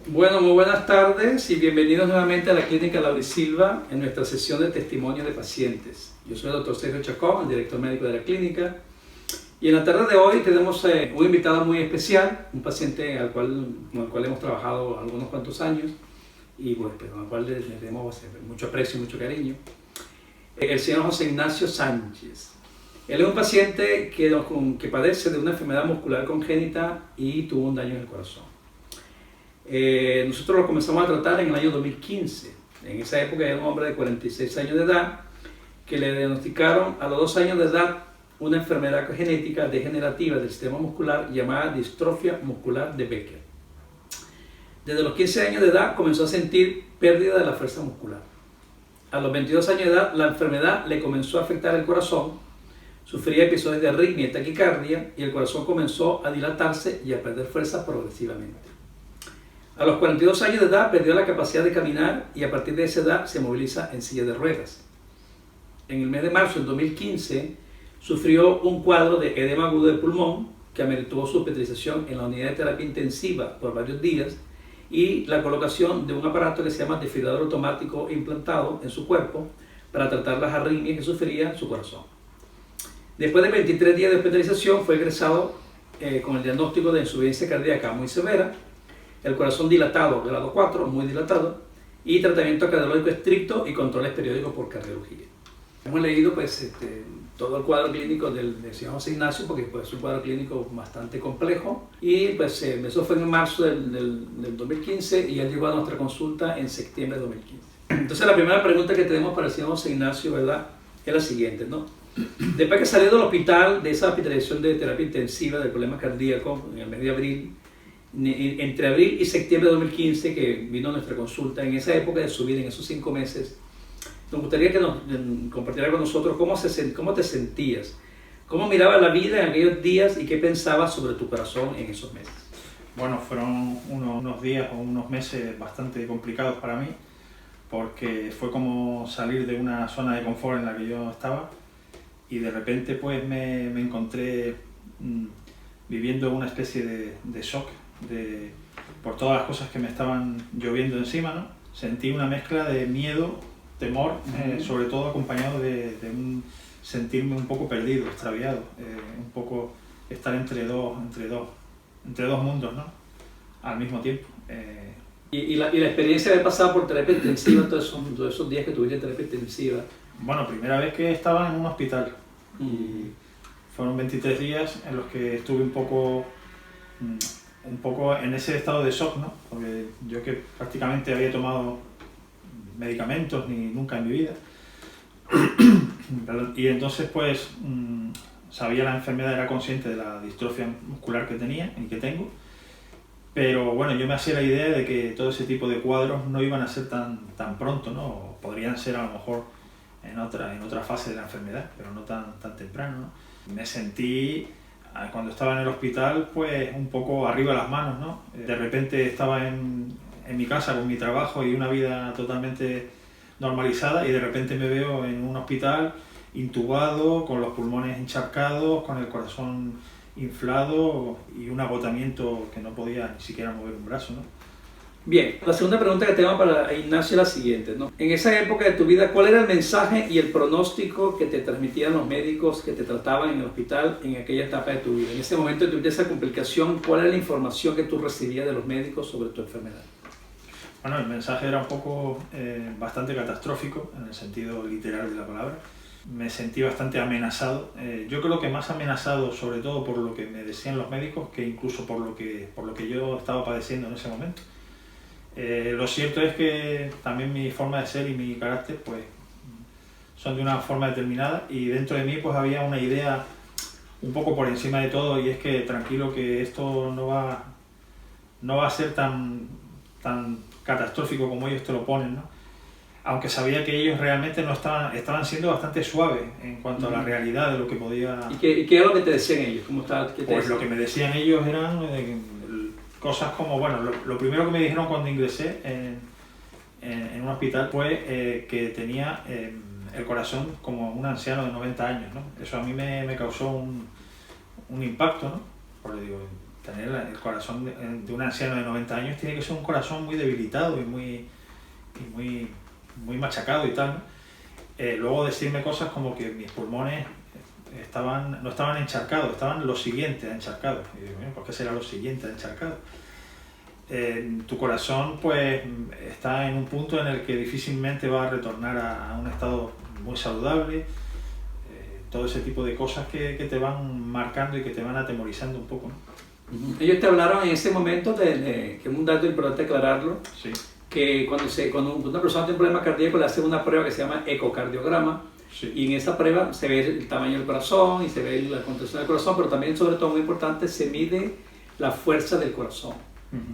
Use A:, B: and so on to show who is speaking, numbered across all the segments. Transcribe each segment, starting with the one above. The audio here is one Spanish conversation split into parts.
A: Bueno, muy buenas tardes y bienvenidos nuevamente a la Clínica Laurisilva en nuestra sesión de testimonio de pacientes. Yo soy el Dr. Sergio Chacón, el director médico de la clínica, y en la tarde de hoy tenemos un invitado muy especial, un paciente con el cual hemos trabajado algunos cuantos años y pues, con el cual le tenemos mucho aprecio y mucho cariño, el señor José Ignacio Sánchez. Él es un paciente que padece de una enfermedad muscular congénita y tuvo un daño en el corazón. Nosotros lo comenzamos a tratar en el año 2015. En esa época era un hombre de 46 años de edad que le diagnosticaron a los 2 años de edad una enfermedad genética degenerativa del sistema muscular llamada distrofia muscular de Becker. Desde los 15 años de edad comenzó a sentir pérdida de la fuerza muscular. A los 22 años de edad la enfermedad le comenzó a afectar el corazón, sufría episodios de arritmia y taquicardia y el corazón comenzó a dilatarse y a perder fuerza progresivamente. A los 42 años de edad perdió la capacidad de caminar y a partir de esa edad se moviliza en silla de ruedas. En el mes de marzo del 2015 sufrió un cuadro de edema agudo de pulmón que ameritó su hospitalización en la unidad de terapia intensiva por varios días y la colocación de un aparato que se llama desfibrilador automático implantado en su cuerpo para tratar las arritmias que sufría su corazón. Después de 23 días de hospitalización fue egresado con el diagnóstico de insuficiencia cardíaca muy severa, el corazón dilatado, grado 4, muy dilatado, y tratamiento cardiológico estricto y controles periódicos por cardiología. Hemos leído todo el cuadro clínico del señor José Ignacio, porque pues, es un cuadro clínico bastante complejo, y pues eso fue en marzo del 2015 y él llegó a nuestra consulta en septiembre de 2015. Entonces la primera pregunta que tenemos para el señor José Ignacio, ¿verdad?, es la siguiente, ¿no? Después que salió del hospital, de esa hospitalización de terapia intensiva del problema cardíaco en el mes de abril, entre abril y septiembre de 2015, que vino a nuestra consulta, en esa época de su vida, en esos 5 meses, nos gustaría que nos compartiera con nosotros cómo te sentías, cómo mirabas la vida en aquellos días y qué pensabas sobre tu corazón en esos meses.
B: Bueno, fueron unos días o unos meses bastante complicados para mí, porque fue como salir de una zona de confort en la que yo estaba y de repente pues me encontré viviendo una especie de shock por todas las cosas que me estaban lloviendo encima, ¿no? Sentí una mezcla de miedo, temor, sobre todo acompañado de sentirme un poco perdido, extraviado, un poco estar entre dos mundos, ¿no?, al mismo tiempo.
A: ¿Y la experiencia de pasar por terapia intensiva, todos esos días que tuviste terapia intensiva?
B: Bueno, primera vez que estaba en un hospital y fueron 23 días en los que estuve un poco en ese estado de shock, ¿no? Porque yo que prácticamente había tomado medicamentos nunca en mi vida y entonces pues sabía la enfermedad, era consciente de la distrofia muscular que tenía y que tengo, pero bueno, yo me hacía la idea de que todo ese tipo de cuadros no iban a ser tan pronto, ¿no? O podrían ser a lo mejor en otra fase de la enfermedad, pero no tan temprano, ¿no? Me sentí, cuando estaba en el hospital, pues un poco arriba de las manos, ¿no? De repente estaba en mi casa con mi trabajo y una vida totalmente normalizada y de repente me veo en un hospital intubado, con los pulmones encharcados, con el corazón inflado y un agotamiento que no podía ni siquiera mover un brazo, ¿no?
A: Bien, la segunda pregunta que tengo para Ignacio es la siguiente, ¿no? En esa época de tu vida, ¿cuál era el mensaje y el pronóstico que te transmitían los médicos que te trataban en el hospital en aquella etapa de tu vida? En ese momento de esa complicación, ¿cuál era la información que tú recibías de los médicos sobre tu enfermedad?
B: Bueno, el mensaje era un poco bastante catastrófico, en el sentido literal de la palabra. Me sentí bastante amenazado. Yo creo que más amenazado sobre todo por lo que me decían los médicos que incluso por lo que yo estaba padeciendo en ese momento. Lo cierto es que también mi forma de ser y mi carácter pues son de una forma determinada y dentro de mí pues había una idea un poco por encima de todo y es que tranquilo, que esto no va a ser tan catastrófico como ellos te lo ponen, ¿no? Aunque sabía que ellos realmente no estaban siendo bastante suaves en cuanto a la realidad de lo que podía...
A: ¿Y qué es lo que te decían ellos?
B: Pues lo que me decían ellos eran cosas como, bueno, lo primero que me dijeron cuando ingresé en un hospital fue que tenía el corazón como un anciano de 90 años, ¿no? Eso a mí me causó un impacto, ¿no? Porque digo, tener el corazón de un anciano de 90 años tiene que ser un corazón muy debilitado y muy machacado y tal, ¿no? Luego decirme cosas como que mis pulmones no estaban encharcados, estaban lo siguiente a encharcados. Y digo, ¿por qué será lo siguiente a encharcados? Tu corazón pues está en un punto en el que difícilmente va a retornar a un estado muy saludable. Todo ese tipo de cosas que te van marcando y que te van atemorizando un poco, ¿no?
A: Ellos te hablaron en ese momento que es un dato importante aclararlo,
B: Sí.
A: que cuando una persona tiene un problema cardíaco le hacen una prueba que se llama ecocardiograma,
B: Sí.
A: y en esa prueba se ve el tamaño del corazón y se ve la contracción del corazón, pero también, sobre todo muy importante, se mide la fuerza del corazón.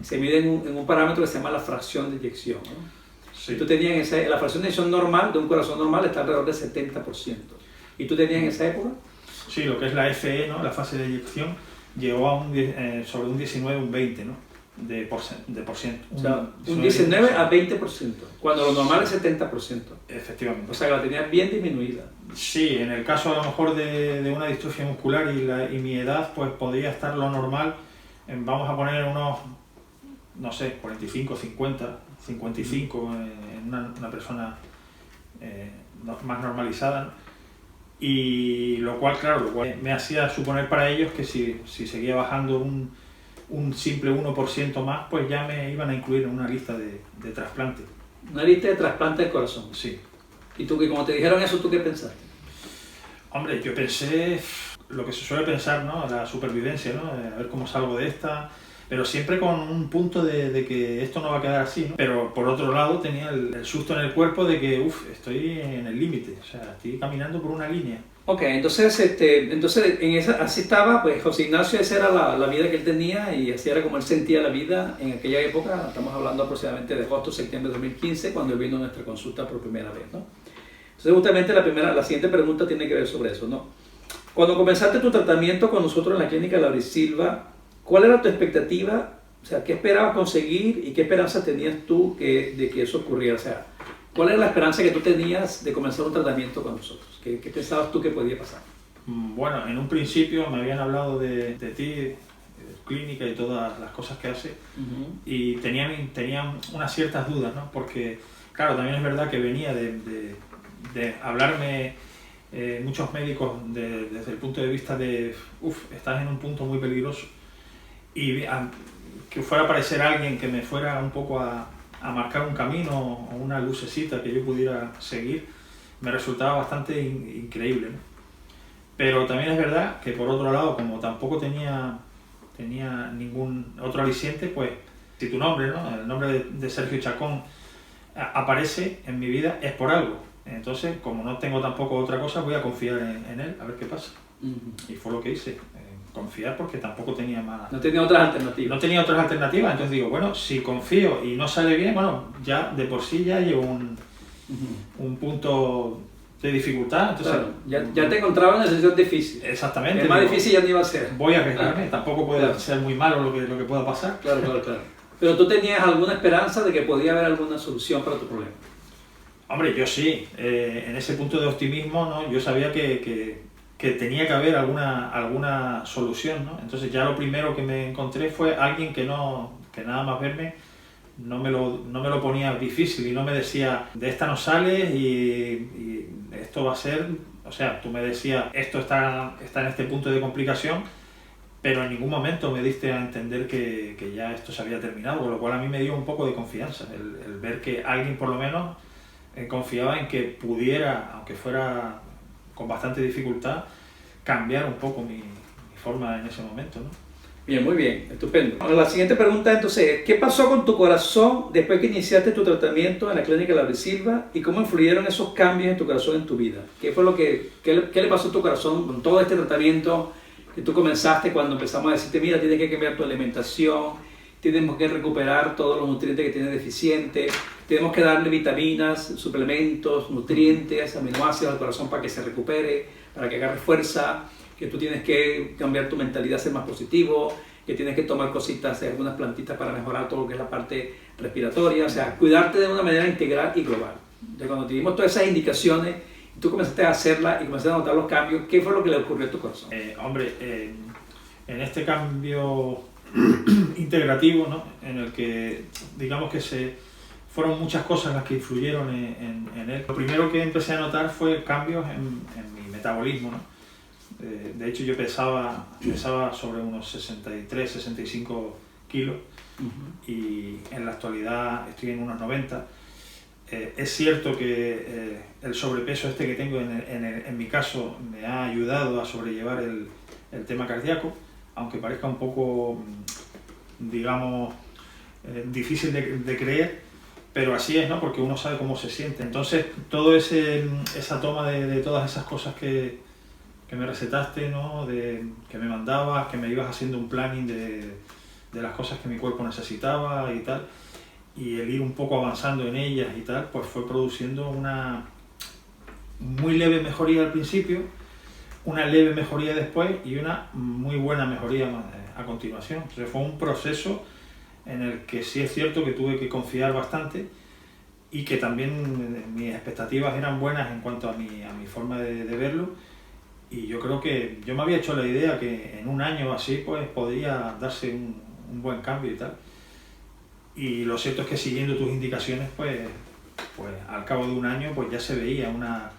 A: Se mide en un parámetro que se llama la fracción de eyección, ¿no?
B: Sí.
A: Y tú tenías la fracción de eyección normal de un corazón normal está alrededor del 70%. ¿Y tú tenías en esa época?
B: Sí, lo que es la FE, ¿no? La fase de eyección, llegó a sobre un 19, un 20, ¿no? de por ciento.
A: O sea, un 19 a 20%, cuando lo normal es 70%.
B: Efectivamente.
A: O sea, que la tenías bien disminuida.
B: Sí, en el caso a lo mejor de una distrofia muscular y mi edad, pues podría estar lo normal, vamos a poner unos, no sé, 45, 50, 55 en una persona más normalizada, ¿no? Y lo cual, claro, me hacía suponer para ellos que si seguía bajando un simple 1% más, pues ya me iban a incluir en una lista de trasplante.
A: Una lista de trasplante del corazón.
B: Sí.
A: ¿Y tú, como te dijeron eso, tú qué pensaste?
B: Hombre, yo pensé lo que se suele pensar, ¿no? La supervivencia, ¿no? A ver cómo salgo de esta, pero siempre con un punto de que esto no va a quedar así, ¿no? Pero por otro lado tenía el susto en el cuerpo de que, estoy en el límite, o sea, estoy caminando por una línea.
A: Ok, entonces así estaba, pues José Ignacio, esa era la vida que él tenía y así era como él sentía la vida en aquella época. Estamos hablando aproximadamente de agosto, septiembre de 2015, cuando él vino a nuestra consulta por primera vez, ¿no? Entonces justamente la siguiente pregunta tiene que ver sobre eso, ¿no? Cuando comenzaste tu tratamiento con nosotros en la clínica Laurisilva, ¿cuál era tu expectativa? O sea, ¿qué esperabas conseguir y qué esperanza tenías tú de que eso ocurriera? O sea, ¿cuál era la esperanza que tú tenías de comenzar un tratamiento con nosotros? ¿Qué pensabas tú que podía pasar?
B: Bueno, en un principio me habían hablado de ti, de clínica y todas las cosas que hace, y tenían unas ciertas dudas, ¿no? Porque, claro, también es verdad que venía de hablarme muchos médicos desde el punto de vista de, estás en un punto muy peligroso, y que fuera a aparecer alguien que me fuera un poco a marcar un camino o una lucecita que yo pudiera seguir, me resultaba bastante increíble, ¿no? Pero también es verdad que por otro lado, como tampoco tenía ningún otro aliciente, pues si tu nombre, ¿no? El nombre de Sergio Chacón aparece en mi vida, es por algo. Entonces, como no tengo tampoco otra cosa, voy a confiar en él, a ver qué pasa. Y fue lo que hice, confiar, porque tampoco tenía más...
A: No tenía otras alternativas.
B: No tenía otras alternativas, entonces digo, bueno, si confío y no sale bien, bueno, ya de por sí ya llevo un punto de dificultad. Entonces,
A: claro, ya te encontraba en una situación difícil.
B: Exactamente.
A: El más difícil ya no iba a ser.
B: Voy a arriesgarme, tampoco puede ser muy malo lo que pueda pasar.
A: Claro. Pero tú tenías alguna esperanza de que podía haber alguna solución para tu problema.
B: Hombre, yo sí, en ese punto de optimismo, ¿no? Yo sabía que tenía que haber alguna solución, ¿no? Entonces ya lo primero que me encontré fue alguien que nada más verme no me lo ponía difícil y no me decía, de esta no sales y esto va a ser... O sea, tú me decías, esto está en este punto de complicación, pero en ningún momento me diste a entender que ya esto se había terminado, con lo cual a mí me dio un poco de confianza, el ver que alguien por lo menos confiaba en que pudiera, aunque fuera con bastante dificultad, cambiar un poco mi forma en ese momento, ¿no?
A: Bien, muy bien, estupendo. La siguiente pregunta entonces, ¿qué pasó con tu corazón después que iniciaste tu tratamiento en la clínica Laurisilva y cómo influyeron esos cambios en tu corazón en tu vida? ¿Qué le pasó a tu corazón con todo este tratamiento que tú comenzaste cuando empezamos a decirte, mira, tienes que cambiar tu alimentación, tenemos que recuperar todos los nutrientes que tienes deficientes, tenemos que darle vitaminas, suplementos, nutrientes, aminoácidos al corazón para que se recupere, para que agarre fuerza, que tú tienes que cambiar tu mentalidad, ser más positivo, que tienes que tomar cositas, algunas plantitas para mejorar todo lo que es la parte respiratoria, o sea, cuidarte de una manera integral y global. Entonces, cuando te dimos todas esas indicaciones, tú comenzaste a hacerlas y comenzaste a notar los cambios, ¿qué fue lo que le ocurrió a tu corazón?
B: Hombre, en este cambio integrativo, ¿no? En el que digamos que fueron muchas cosas las que influyeron en él. Lo primero que empecé a notar fue cambios en mi metabolismo, ¿no? De hecho yo pesaba sobre unos 63, 65 kilos y en la actualidad estoy en unos 90. Es cierto que el sobrepeso este que tengo en mi caso me ha ayudado a sobrellevar el tema cardíaco, aunque parezca un poco, digamos, difícil de creer, pero así es, ¿no? Porque uno sabe cómo se siente. Entonces, esa toma de todas esas cosas que me recetaste, ¿no? Que me mandabas, que me ibas haciendo un planning de las cosas que mi cuerpo necesitaba y tal, y el ir un poco avanzando en ellas y tal, pues fue produciendo una muy leve mejoría al principio, una leve mejoría después y una muy buena mejoría a continuación. Entonces fue un proceso en el que sí es cierto que tuve que confiar bastante y que también mis expectativas eran buenas en cuanto a mi forma de verlo, y yo creo que yo me había hecho la idea que en un año así pues podría darse un buen cambio y tal, y lo cierto es que siguiendo tus indicaciones pues al cabo de un año pues ya se veía una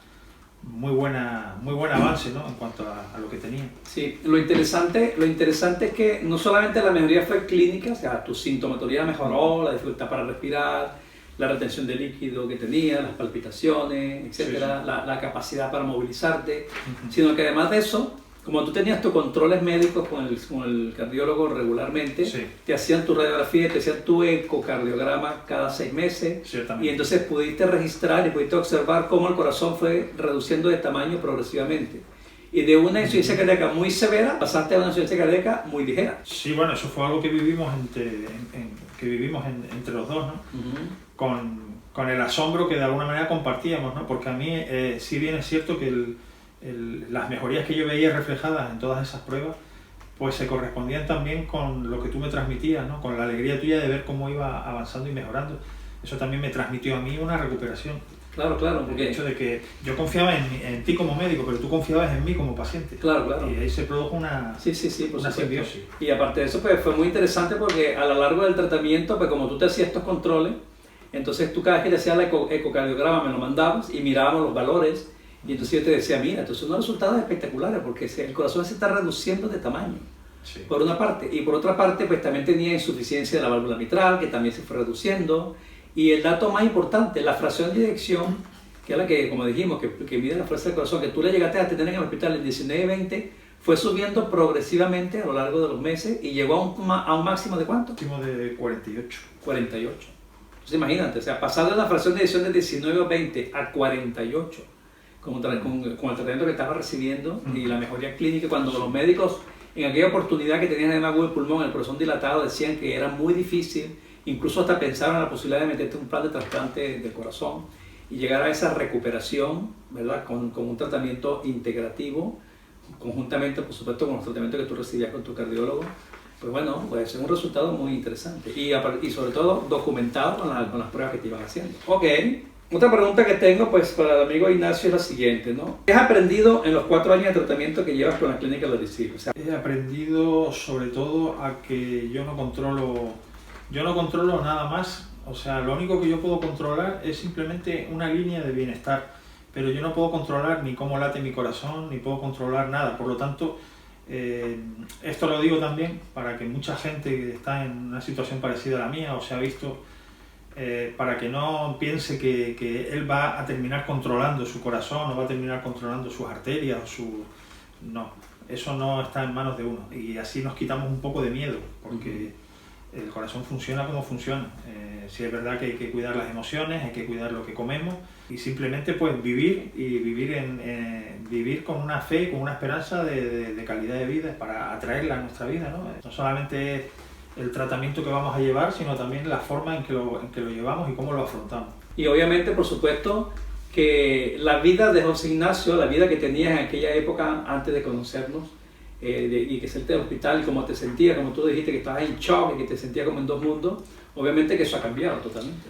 B: muy buen avance, ¿no? En cuanto a lo que tenía.
A: Sí, lo interesante es que no solamente la mejoría fue clínica, o sea, tu sintomatología mejoró, la dificultad para respirar, la retención de líquido que tenía, las palpitaciones, etcétera, sí. La capacidad para movilizarte, sino que además de eso, como tú tenías tus controles médicos con el cardiólogo regularmente, sí. Te hacían tu radiografía, te hacían tu ecocardiograma cada 6 meses, y entonces pudiste registrar y pudiste observar cómo el corazón fue reduciendo de tamaño progresivamente. Y de una insuficiencia cardíaca muy severa pasaste a una insuficiencia cardíaca muy ligera.
B: Sí, bueno, eso fue algo que vivimos entre los dos, ¿no? Con el asombro que de alguna manera compartíamos, ¿no? Porque a mí, si bien es cierto que las mejorías que yo veía reflejadas en todas esas pruebas, pues se correspondían también con lo que tú me transmitías, ¿no? Con la alegría tuya de ver cómo iba avanzando y mejorando. Eso también me transmitió a mí una recuperación.
A: Claro, porque...
B: El hecho de que yo confiaba en ti como médico, pero tú confiabas en mí como paciente.
A: Claro.
B: Y ahí se produjo una simbiosis.
A: Y aparte de eso, pues fue muy interesante porque a lo largo del tratamiento, pues como tú te hacías estos controles, entonces tú cada vez que te hacías el ecocardiograma me lo mandabas y mirábamos los valores. Y entonces yo te decía, mira, entonces unos resultados espectaculares porque el corazón se está reduciendo de tamaño, sí. Por una parte, y por otra parte pues también tenía insuficiencia de la válvula mitral que también se fue reduciendo, y el dato más importante, la fracción de eyección, que es la que, como dijimos, que mide la fuerza del corazón, que tú le llegaste a tener en el hospital en 19-20, fue subiendo progresivamente a lo largo de los meses y llegó a un máximo de ¿cuánto?
B: Máximo de 48.
A: 48. Entonces imagínate, o sea, pasar de la fracción de eyección de 19-20 a 48, con el tratamiento que estaba recibiendo y la mejoría clínica, cuando los médicos en aquella oportunidad que tenían edema agudo del pulmón, el corazón dilatado, decían que era muy difícil, incluso hasta pensaron en la posibilidad de meterte un plan de trasplante de corazón y llegar a esa recuperación, ¿verdad? Con un tratamiento integrativo, conjuntamente por supuesto con los tratamientos que tú recibías con tu cardiólogo. Pues bueno, puede ser un resultado muy interesante y sobre todo documentado con las pruebas que te iban haciendo. Ok. Otra pregunta que tengo pues para el amigo Ignacio es la siguiente, ¿no? ¿Qué has aprendido en los 4 años de tratamiento que llevas con la clínica de Lodicil? O sea,
B: he aprendido sobre todo a que yo no controlo nada más. O sea, lo único que yo puedo controlar es simplemente una línea de bienestar, pero yo no puedo controlar ni cómo late mi corazón, ni puedo controlar nada. Por lo tanto, esto lo digo también para que mucha gente que está en una situación parecida a la mía o se ha visto, para que no piense que él va a terminar controlando su corazón o va a terminar controlando sus arterias no, eso no está en manos de uno, y así nos quitamos un poco de miedo porque el corazón funciona como funciona. Sí es verdad que hay que cuidar las emociones, hay que cuidar lo que comemos y simplemente pues vivir con una fe, con una esperanza de calidad de vida para atraerla a nuestra vida, ¿no? No solamente es el tratamiento que vamos a llevar, sino también la forma en que lo llevamos y cómo lo afrontamos.
A: Y obviamente, por supuesto, que la vida de José Ignacio, la vida que tenías en aquella época antes de conocernos, y que saliste del hospital, cómo te sentías, como tú dijiste que estabas en shock y que te sentías como en dos mundos, obviamente que eso ha cambiado totalmente.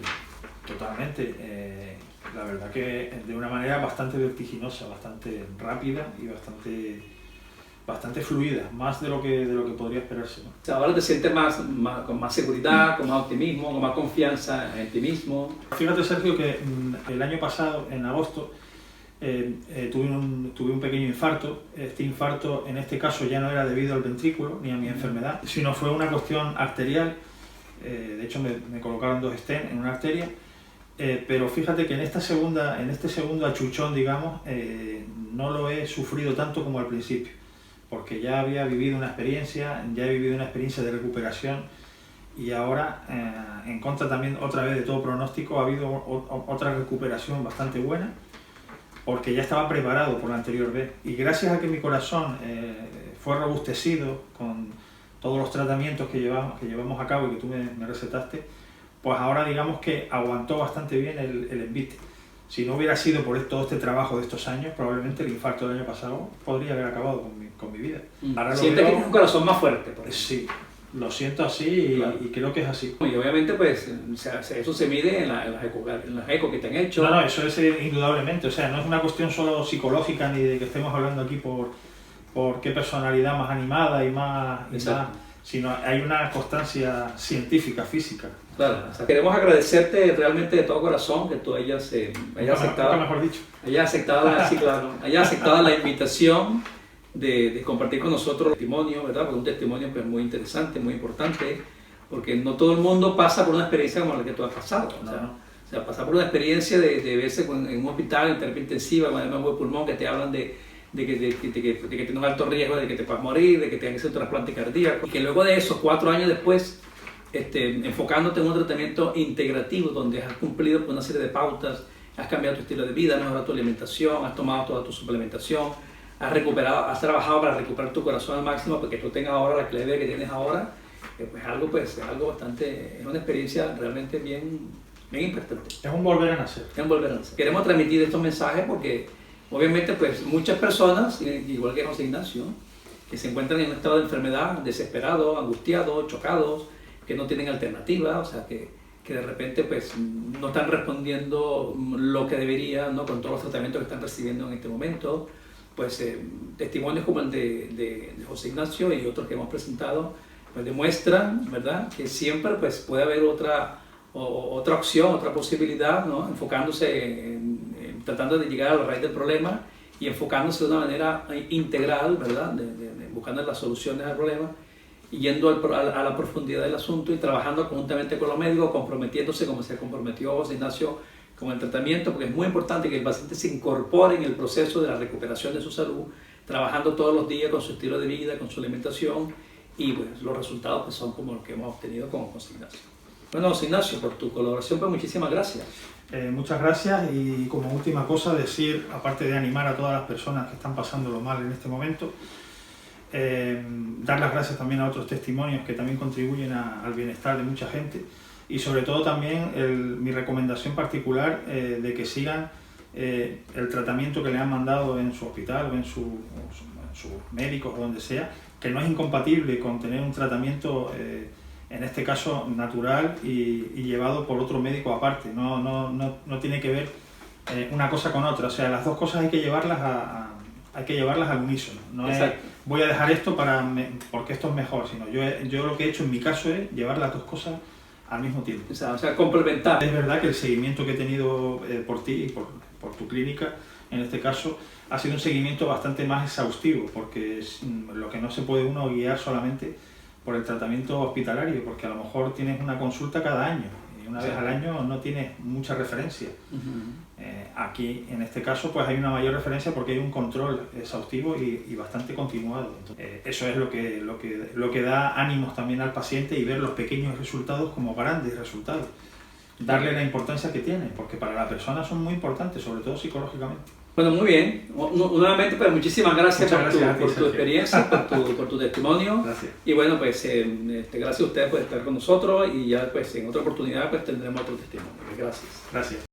B: Totalmente. La verdad que de una manera bastante vertiginosa, bastante rápida y bastante bastante fluida, más de lo que podría esperarse, ¿no?
A: O sea, ahora te sientes con más seguridad, con más optimismo, con más confianza en ti mismo.
B: Fíjate, Sergio, que el año pasado, en agosto, tuve un pequeño infarto. Este infarto, en este caso, ya no era debido al ventrículo ni a mi enfermedad, sino fue una cuestión arterial. De hecho, me colocaron 2 stents en una arteria. Pero fíjate que en este segundo achuchón, digamos, no lo he sufrido tanto como al principio, porque ya había vivido una experiencia, de recuperación, y ahora, en contra también otra vez de todo pronóstico, ha habido otra recuperación bastante buena, porque ya estaba preparado por la anterior vez, y gracias a que mi corazón fue robustecido con todos los tratamientos que llevamos a cabo y que tú me recetaste, pues ahora digamos que aguantó bastante bien el envite. Si no hubiera sido por todo este trabajo de estos años, probablemente el infarto del año pasado podría haber acabado con mi vida.
A: Sientes que tienes un corazón más fuerte, por ejemplo.
B: Sí, lo siento así, claro. Y creo que es así.
A: Y obviamente pues eso se mide en las ecos que te han hecho.
B: No, eso es indudablemente, o sea, no es una cuestión solo psicológica ni de que estemos hablando aquí por qué personalidad más animada y más, sino hay una constancia científica, física.
A: Claro, o sea, queremos agradecerte realmente de todo corazón que tú hayas aceptado la invitación de compartir con nosotros el testimonio, ¿verdad? Porque un testimonio pues, muy interesante, muy importante, porque no todo el mundo pasa por una experiencia como la que tú has pasado. O sea, pasar por una experiencia de verse en un hospital en terapia intensiva con enfermos de pulmón que te hablan de que tienes un alto riesgo de que te puedas morir, de que tengas que hacer un trasplante cardíaco, y que luego de eso, 4 años después, enfocándote en un tratamiento integrativo donde has cumplido con una serie de pautas, has cambiado tu estilo de vida, has mejorado tu alimentación, has tomado toda tu suplementación, has trabajado para recuperar tu corazón al máximo para que tú tengas ahora la clave que tienes ahora, es una experiencia realmente bien importante.
B: Es un volver a nacer.
A: Queremos transmitir estos mensajes porque obviamente pues muchas personas, igual que José Ignacio, que se encuentran en un estado de enfermedad, desesperados, angustiados, chocados, que no tienen alternativa, o sea, que de repente pues no están respondiendo lo que deberían, ¿no? Con todos los tratamientos que están recibiendo en este momento. Pues testimonios como el de José Ignacio y otros que hemos presentado pues demuestran, ¿verdad?, que siempre pues puede haber otra opción, otra posibilidad, ¿no? Enfocándose tratando de llegar a la raíz del problema y enfocándose de una manera integral, ¿verdad?, buscando las soluciones al problema, y yendo a la profundidad del asunto y trabajando conjuntamente con los médicos, comprometiéndose como se comprometió José Ignacio con el tratamiento, porque es muy importante que el paciente se incorpore en el proceso de la recuperación de su salud, trabajando todos los días con su estilo de vida, con su alimentación, y pues, los resultados pues, son como los que hemos obtenido con José Ignacio. Bueno, José Ignacio, por tu colaboración, pues muchísimas gracias.
B: Muchas gracias, y como última cosa decir, aparte de animar a todas las personas que están pasándolo mal en este momento, dar las gracias también a otros testimonios que también contribuyen al bienestar de mucha gente, y sobre todo también mi recomendación particular de que sigan el tratamiento que le han mandado en su hospital o en sus médicos o donde sea, que no es incompatible con tener un tratamiento en este caso natural y llevado por otro médico aparte. No tiene que ver una cosa con otra, o sea, las dos cosas hay que llevarlas al unísono. No es voy a dejar esto porque esto es mejor, sino yo lo que he hecho en mi caso es llevar las dos cosas al mismo tiempo.
A: O sea, complementar.
B: Es verdad que el seguimiento que he tenido por ti y por tu clínica, en este caso, ha sido un seguimiento bastante más exhaustivo, porque lo que no se puede uno guiar solamente por el tratamiento hospitalario, porque a lo mejor tienes una consulta cada año y una vez al año no tienes mucha referencia. Aquí, en este caso, pues hay una mayor referencia porque hay un control exhaustivo y bastante continuado. Entonces, eso es lo que da ánimos también al paciente, y ver los pequeños resultados como grandes resultados. Darle la importancia que tienen, porque para la persona son muy importantes, sobre todo psicológicamente.
A: Bueno, muy bien. Nuevamente, pues muchísimas gracias por tu experiencia, por tu testimonio.
B: Gracias.
A: Y bueno, pues gracias a ustedes por estar con nosotros, y ya pues en otra oportunidad pues tendremos otro testimonio. Gracias.
B: Gracias.